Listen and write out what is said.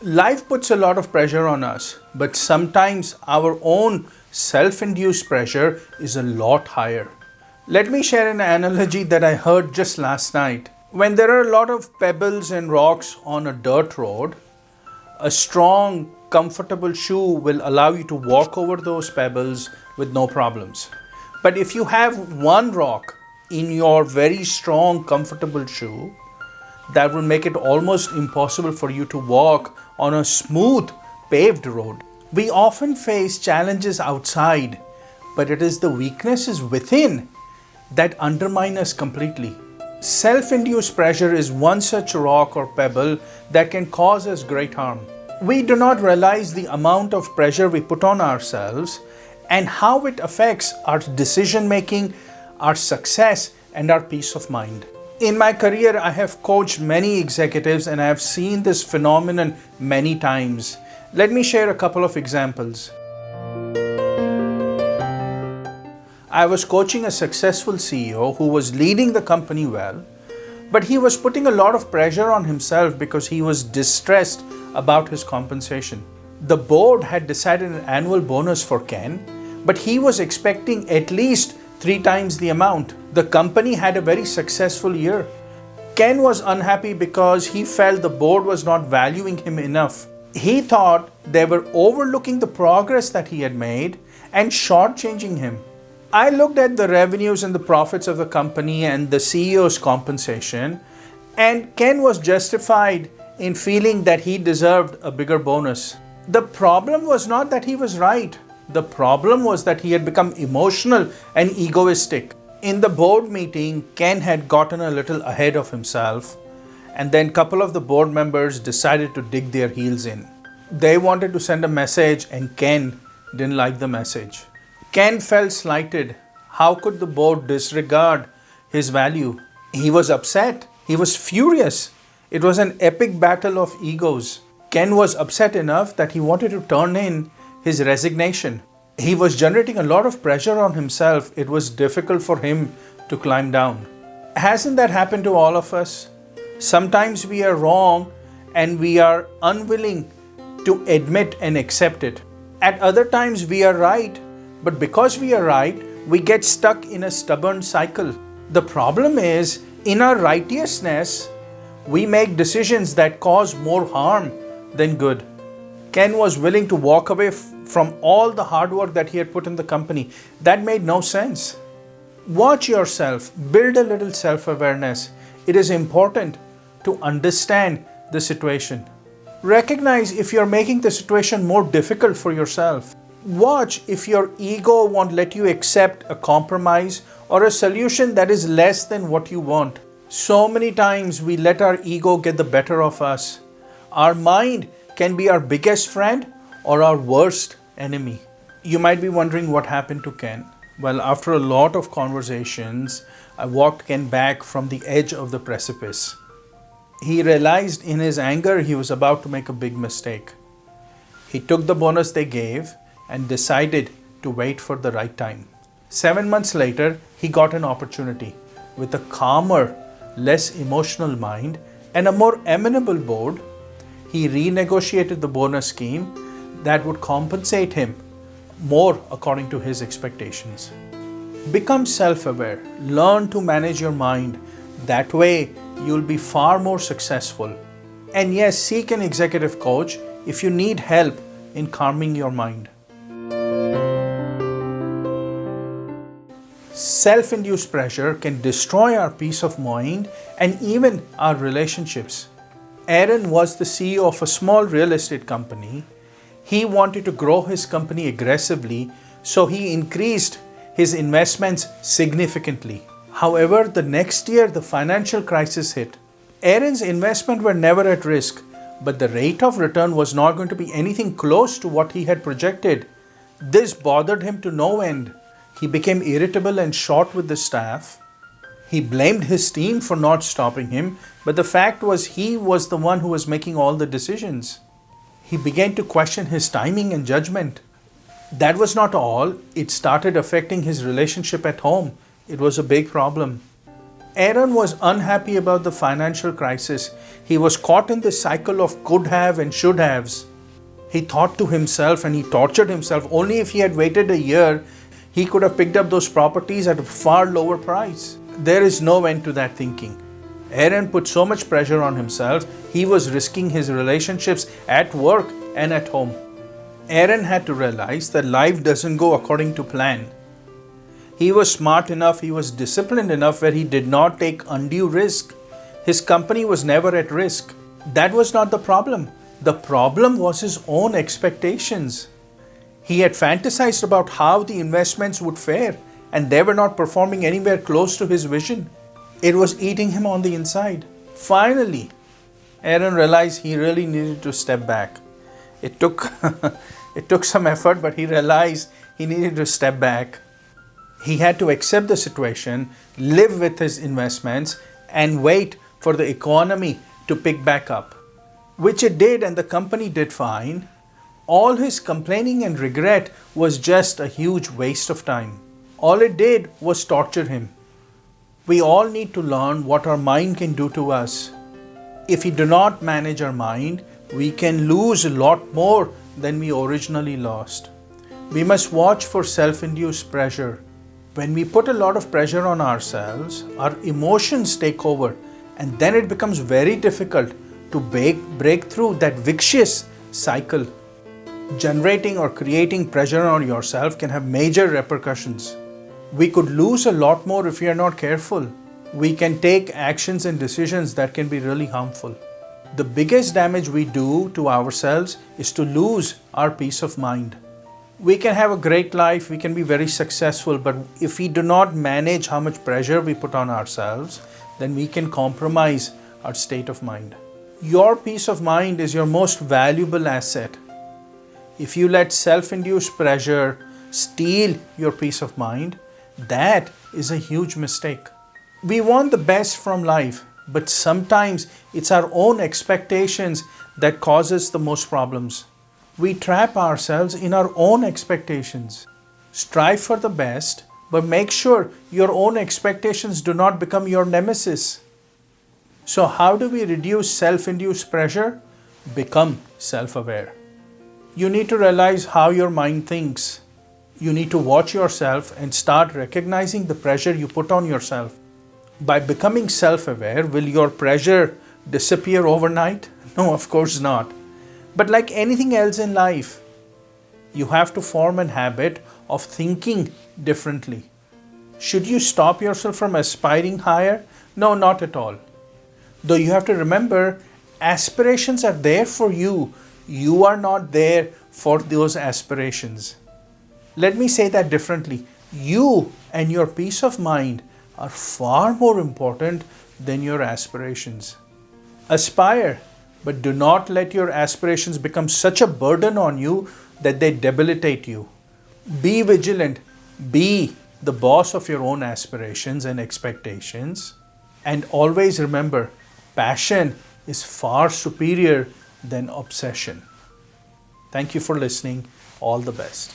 Life puts a lot of pressure on us, but sometimes our own self-induced pressure is a lot higher. Let me share an analogy that I heard just last night. When there are a lot of pebbles and rocks on a dirt road, a strong, comfortable shoe will allow you to walk over those pebbles with no problems. But if you have one rock in your very strong, comfortable shoe, that will make it almost impossible for you to walk on a smooth, paved road. We often face challenges outside, but it is the weaknesses within that undermine us completely. Self-induced pressure is one such rock or pebble that can cause us great harm. We do not realize the amount of pressure we put on ourselves and how it affects our decision making, our success, and our peace of mind. In my career, I have coached many executives and I have seen this phenomenon many times. Let me share a couple of examples. I was coaching a successful CEO who was leading the company well, but he was putting a lot of pressure on himself because he was distressed about his compensation. The board had decided an annual bonus for Ken, but he was expecting at least 3 times the amount. The company had a very successful year. Ken was unhappy because he felt the board was not valuing him enough. He thought they were overlooking the progress that he had made and shortchanging him. I looked at the revenues and the profits of the company and the CEO's compensation, and Ken was justified in feeling that he deserved a bigger bonus. The problem was not that he was right. The problem was that he had become emotional and egoistic. In the board meeting, Ken had gotten a little ahead of himself, and then a couple of the board members decided to dig their heels in. They wanted to send a message and Ken didn't like the message. Ken felt slighted. How could the board disregard his value? He was upset. He was furious. It was an epic battle of egos. Ken was upset enough that he wanted to turn in his resignation. He was generating a lot of pressure on himself. It was difficult for him to climb down. Hasn't that happened to all of us? Sometimes we are wrong and we are unwilling to admit and accept it. At other times we are right, but because we are right, we get stuck in a stubborn cycle. The problem is, in our righteousness, we make decisions that cause more harm than good. Ken was willing to walk away from all the hard work that he had put in the company. That made no sense. Watch yourself, build a little self-awareness. It is important to understand the situation. Recognize if you're making the situation more difficult for yourself. Watch if your ego won't let you accept a compromise or a solution that is less than what you want. So many times we let our ego get the better of us. Our mind can be our biggest friend or our worst enemy. You might be wondering what happened to Ken. Well, after a lot of conversations, I walked Ken back from the edge of the precipice. He realized in his anger he was about to make a big mistake. He took the bonus they gave and decided to wait for the right time. 7 months later, he got an opportunity. With a calmer, less emotional mind and a more amenable board, he renegotiated the bonus scheme that would compensate him more according to his expectations. Become self-aware. Learn to manage your mind. That way, you'll be far more successful. And yes, seek an executive coach if you need help in calming your mind. Self-induced pressure can destroy our peace of mind and even our relationships. Aaron was the CEO of a small real estate company. He wanted to grow his company aggressively, so he increased his investments significantly. However, the next year the financial crisis hit. Aaron's investments were never at risk, but the rate of return was not going to be anything close to what he had projected. This bothered him to no end. He became irritable and short with the staff. He blamed his team for not stopping him, but the fact was he was the one who was making all the decisions. He began to question his timing and judgment. That was not all. It started affecting his relationship at home. It was a big problem. Aaron was unhappy about the financial crisis. He was caught in this cycle of could have and should haves. He thought to himself and he tortured himself. Only if he had waited a year, he could have picked up those properties at a far lower price. There is no end to that thinking. Aaron put so much pressure on himself, he was risking his relationships at work and at home. Aaron had to realize that life doesn't go according to plan. He was smart enough, he was disciplined enough where he did not take undue risk. His company was never at risk. That was not the problem. The problem was his own expectations. He had fantasized about how the investments would fare, and they were not performing anywhere close to his vision. It was eating him on the inside. Finally, Aaron realized he really needed to step back. It took some effort, but he realized he needed to step back. He had to accept the situation, live with his investments, and wait for the economy to pick back up. Which it did, and the company did fine. All his complaining and regret was just a huge waste of time. All it did was torture him. We all need to learn what our mind can do to us. If we do not manage our mind, we can lose a lot more than we originally lost. We must watch for self-induced pressure. When we put a lot of pressure on ourselves, our emotions take over, and then it becomes very difficult to break through that vicious cycle. Generating or creating pressure on yourself can have major repercussions. We could lose a lot more if we are not careful. We can take actions and decisions that can be really harmful. The biggest damage we do to ourselves is to lose our peace of mind. We can have a great life, we can be very successful, but if we do not manage how much pressure we put on ourselves, then we can compromise our state of mind. Your peace of mind is your most valuable asset. If you let self-induced pressure steal your peace of mind, that is a huge mistake. We want the best from life, but sometimes it's our own expectations that causes the most problems. We trap ourselves in our own expectations. Strive for the best, but make sure your own expectations do not become your nemesis. So how do we reduce self-induced pressure? Become self-aware. You need to realize how your mind thinks. You need to watch yourself and start recognizing the pressure you put on yourself. By becoming self-aware, will your pressure disappear overnight? No, of course not. But like anything else in life, you have to form a habit of thinking differently. Should you stop yourself from aspiring higher? No, not at all. Though you have to remember, aspirations are there for you. You are not there for those aspirations. Let me say that differently. You and your peace of mind are far more important than your aspirations. Aspire, but do not let your aspirations become such a burden on you that they debilitate you. Be vigilant. Be the boss of your own aspirations and expectations. And always remember, passion is far superior than obsession. Thank you for listening. All the best.